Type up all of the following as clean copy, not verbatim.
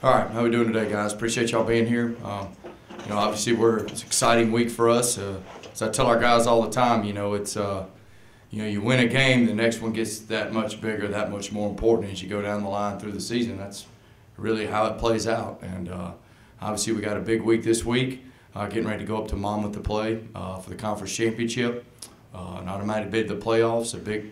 All right, how we doing today, guys? Appreciate y'all being here. Obviously it's an exciting week for us. As I tell our guys all the time, it's you win a game, the next one gets that much bigger, that much more important as you go down the line through the season. That's really how it plays out. And obviously we got a big week this week, getting ready to go up to Monmouth to play for the conference championship. An automatic bid to the playoffs, a big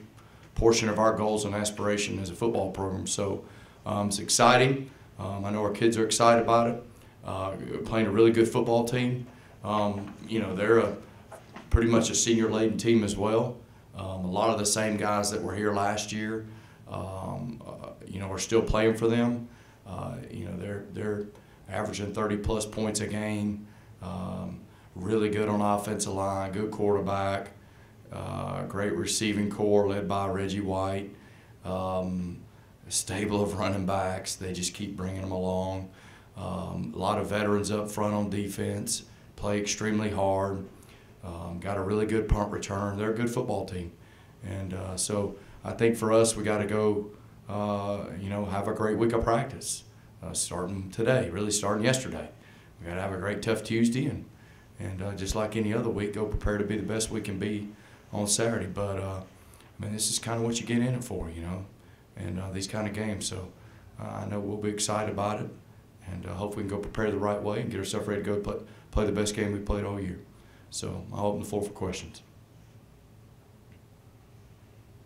portion of our goals and aspiration as a football program. So it's exciting. I know our kids are excited about it. Playing a really good football team. They're pretty much a senior-laden team as well. A lot of the same guys that were here last year, are still playing for them. They're averaging 30-plus points a game. Really good on offensive line, good quarterback, great receiving core led by Reggie White. A stable of running backs. They just keep bringing them along. A lot of veterans up front on defense, play extremely hard. Got a really good punt return. They're a good football team. And so I think for us, we got to go, have a great week of practice, starting today, really starting yesterday. We got to have a great, tough Tuesday, and just like any other week, go prepare to be the best we can be on Saturday. But, this is kind of what you get in it for, and these kind of games. So I know we'll be excited about it, and hopefully we can go prepare the right way and get ourselves ready to go play the best game we've played all year. So I'll open the floor for questions.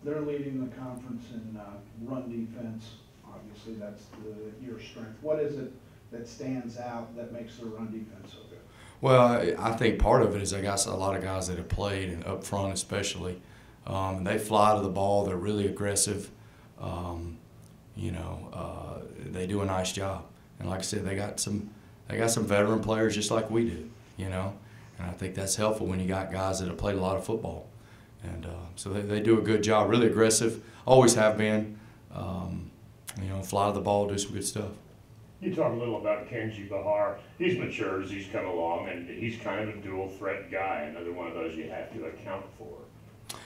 They're leading the conference in run defense. Obviously, that's your strength. What is it that stands out that makes their run defense so good? Well, I think part of it is they got a lot of guys that have played, and up front especially. And they fly to the ball. They're really aggressive. They do a nice job. And like I said, they got some veteran players just like we do, And I think that's helpful when you got guys that have played a lot of football. And so they do a good job, really aggressive, always have been. Fly to the ball, do some good stuff. You talk a little about Kenji Bahar. He's matured as he's come along, and he's kind of a dual threat guy, another one of those you have to account for.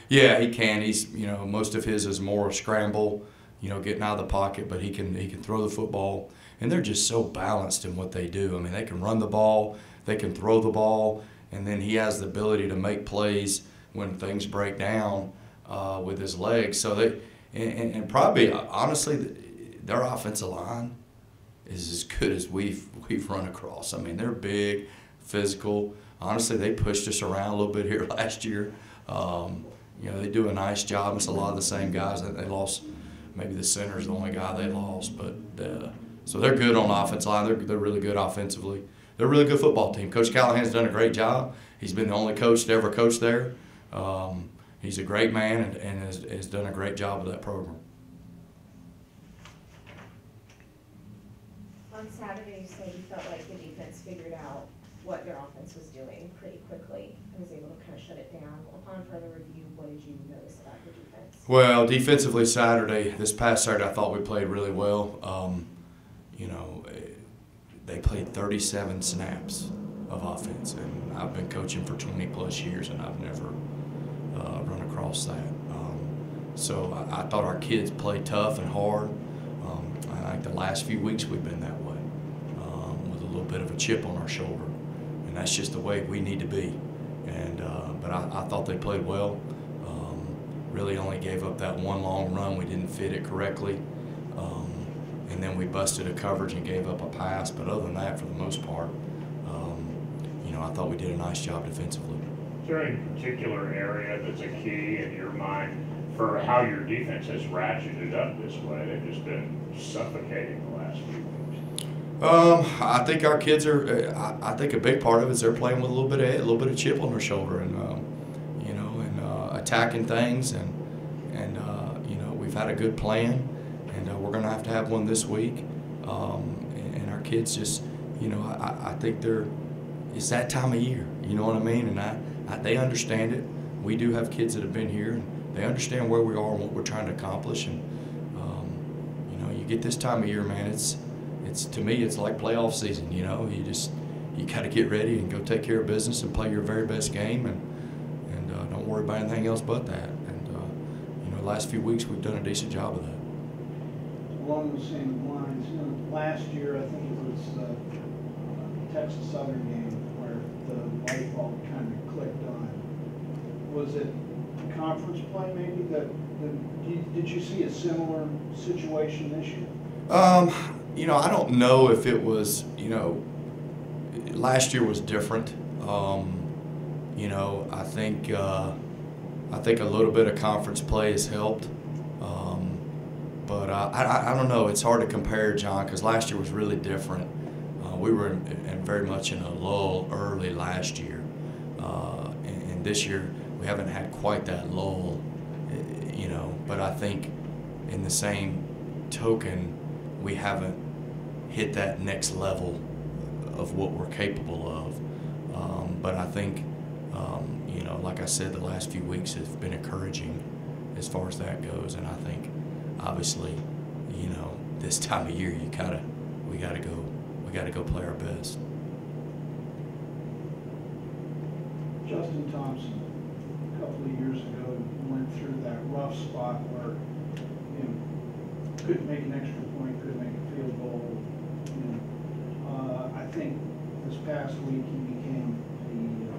Yeah, he can. He's, most of his is more a scramble, getting out of the pocket, but he can throw the football. And they're just so balanced in what they do. I mean, they can run the ball, they can throw the ball, and then he has the ability to make plays when things break down with his legs. So and probably, honestly, their offensive line is as good as we've run across. I mean, they're big, physical. Honestly, they pushed us around a little bit here last year. They do a nice job. It's a lot of the same guys that they lost. Maybe the center's the only guy they lost, but so they're good on the offensive line. They're really good offensively. They're a really good football team. Coach Callahan's done a great job. He's been the only coach to ever coach there. He's a great man and has done a great job with that program. On Saturday, you said you felt like the defense figured out what their offense was doing pretty quickly and was able to kind of shut it down. Upon further review, what did you notice about the defense? Well, defensively this past Saturday, I thought we played really well. They played 37 snaps of offense, and I've been coaching for 20-plus years, and I've never run across that. So I thought our kids played tough and hard. I think the last few weeks we've been that way, with a little bit of a chip on our shoulder, and that's just the way we need to be. And but I thought they played well. Really only gave up that one long run. We didn't fit it correctly. And then we busted a coverage and gave up a pass. But other than that, for the most part, I thought we did a nice job defensively. Is there any particular area that's a key in your mind for how your defense has ratcheted up this way? They've just been suffocating the last few weeks. I think our kids are. I think a big part of it is they're playing with a little bit of chip on their shoulder, and attacking things, and we've had a good plan, and we're going to have one this week, and our kids just, I think it's that time of year, you know what I mean, and they understand it. We do have kids that have been here, and they understand where we are and what we're trying to accomplish, and you get this time of year, man, it's to me it's like playoff season. You got to get ready and go take care of business and play your very best game, and don't worry about anything else but that. And the last few weeks we've done a decent job of that. along those same lines, you know, last year, I think it was the Texas Southern game where the light bulb kind of clicked on. Was it conference play maybe did you see a similar situation this year? You know, I don't know if it was, you know, last year was different. You know, I think a little bit of conference play has helped. But I don't know. It's hard to compare, John, because last year was really different. We were in very much in a lull early last year. And this year, we haven't had quite that lull, you know. But I think in the same token, we haven't hit that next level of what we're capable of. But I think, you know, like I said, the last few weeks have been encouraging as far as that goes. And I think, obviously, you know, this time of year, we gotta go play our best. Justin Thompson, a couple of years ago, went through that rough spot where, you know, couldn't make an extra point, couldn't make a field goal. You know, I think this past week he became the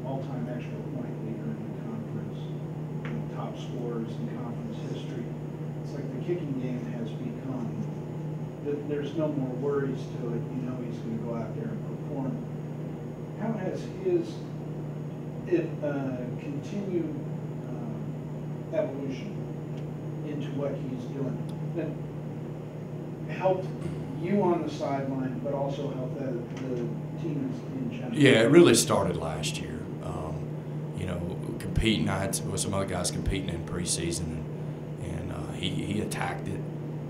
all-time extra point leader in the conference, you know, top scorers in conference history. It's like the kicking game has become, there's no more worries to it. You know he's going to go out there and perform. How has his continued evolution into what he's doing that helped you on the sideline, but also helped the team in general? Yeah, it really started last year. You know, competing. I had with some other guys competing in preseason, and he attacked it.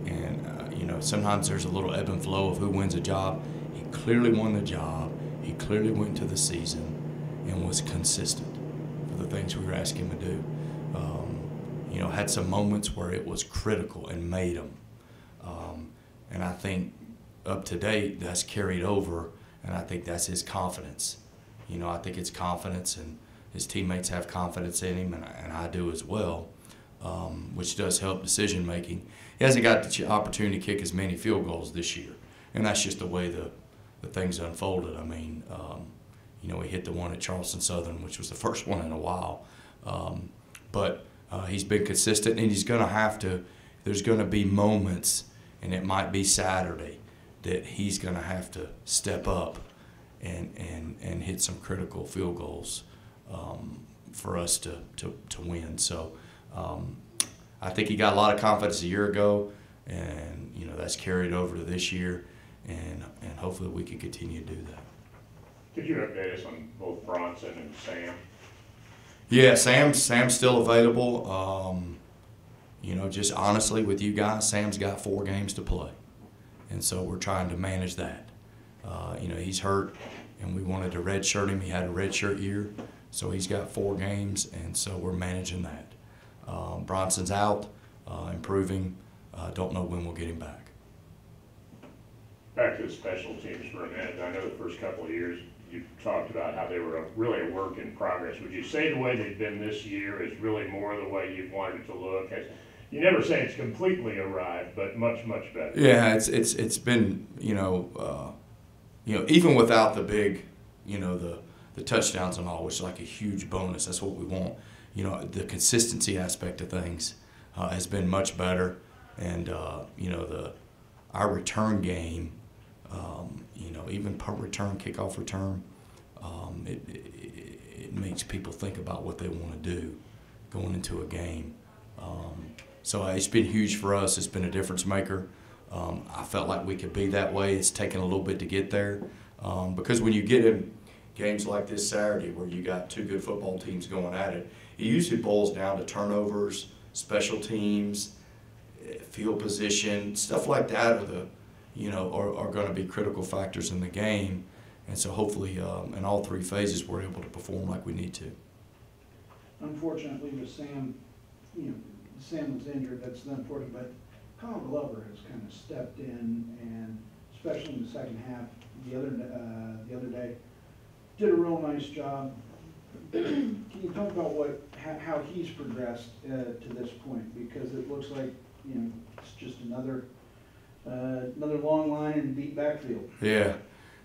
And you know, sometimes there's a little ebb and flow of who wins a job. He clearly won the job. He clearly went to the season and was consistent for the things we were asking him to do. You know, had some moments where it was critical and made him. And I think up to date, that's carried over, and I think that's his confidence. You know, I think it's confidence, and his teammates have confidence in him, and I do as well, which does help decision making. He hasn't got the opportunity to kick as many field goals this year, and that's just the way the things unfolded. I mean, you know, he hit the one at Charleston Southern, which was the first one in a while. But he's been consistent, and he's going to have to. There's going to be moments, and it might be Saturday, that he's going to have to step up and hit some critical field goals for us to win. So I think he got a lot of confidence a year ago, and you know that's carried over to this year, and hopefully we can continue to do that. Could you update us on both Bronson and Sam? Yeah, Sam's still available. You know, just honestly with you guys, Sam's got 4 games to play, and so we're trying to manage that. You know, he's hurt, and we wanted to redshirt him. He had a redshirt year, so he's got 4 games, and so we're managing that. Bronson's out, improving. Don't know when we'll get him back. Back to the special teams for a minute. I know the first couple of years you talked about how they were really a work in progress. Would you say the way they've been this year is really more the way you've wanted it to look? You never say it's completely arrived, but much, much better. Yeah, it's been, you know, even without the big, you know, the touchdowns and all, which is like a huge bonus. That's what we want. You know, the consistency aspect of things has been much better, and you know, our return game, you know, even punt return, kickoff return, it makes people think about what they want to do going into a game. So it's been huge for us. It's been a difference maker. I felt like we could be that way. It's taken a little bit to get there, because when you get in games like this Saturday where you got 2 good football teams going at it, it usually boils down to turnovers, special teams, field position, stuff like that are going to be critical factors in the game. And so hopefully in all 3 phases we're able to perform like we need to. Unfortunately with Sam, you know, Sam was injured, that's unfortunate, but Kyle Glover has kind of stepped in, and especially in the second half, the other day, did a real nice job. Can you talk about how he's progressed to this point? Because it looks like, you know, it's just another Another long line and deep backfield. Yeah.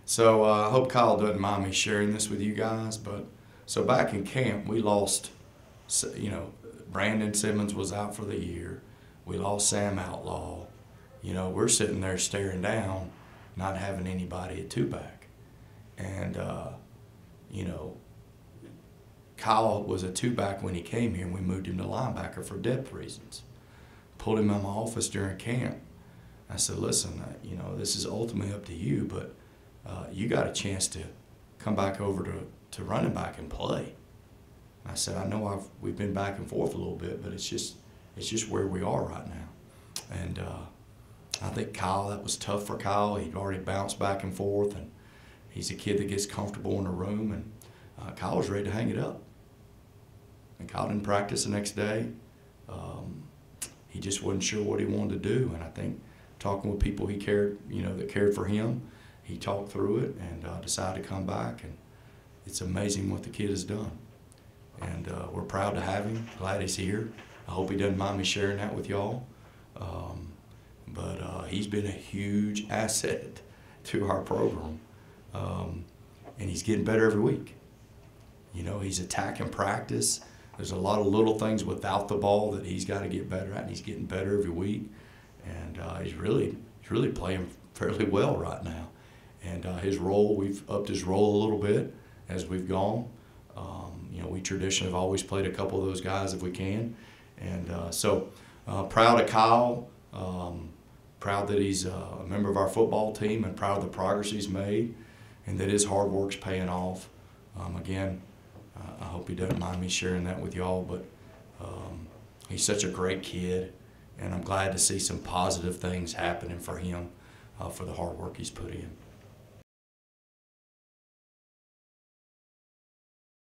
So I hope Kyle doesn't mind me sharing this with you guys, but so back in camp we lost, you know, Brandon Simmons was out for the year. We lost Sam Outlaw. You know, we're sitting there staring down, not having anybody at two-back. And, you know, Kyle was a two-back when he came here, and we moved him to linebacker for depth reasons. Pulled him in my office during camp. I said, listen, you know, this is ultimately up to you, but you got a chance to come back over to running back and play. I said, I know we've been back and forth a little bit, but it's just where we are right now. And I think Kyle, that was tough for Kyle. He'd already bounced back and forth, and he's a kid that gets comfortable in the room, and Kyle was ready to hang it up. And Kyle didn't practice the next day. He just wasn't sure what he wanted to do, and I think talking with people he cared, you know, that cared for him, he talked through it and decided to come back, and it's amazing what the kid has done. And we're proud to have him, glad he's here. I hope he doesn't mind me sharing that with y'all. But he's been a huge asset to our program, and he's getting better every week. You know, he's attacking practice. There's a lot of little things without the ball that he's got to get better at, and he's getting better every week. And he's really playing fairly well right now. And his role, we've upped his role a little bit as we've gone. You know, we traditionally have always played a couple of those guys if we can. And so proud of Kyle, proud that he's a member of our football team, and proud of the progress he's made, and that his hard work's paying off. Again, I hope he doesn't mind me sharing that with y'all, but he's such a great kid, and I'm glad to see some positive things happening for him for the hard work he's put in.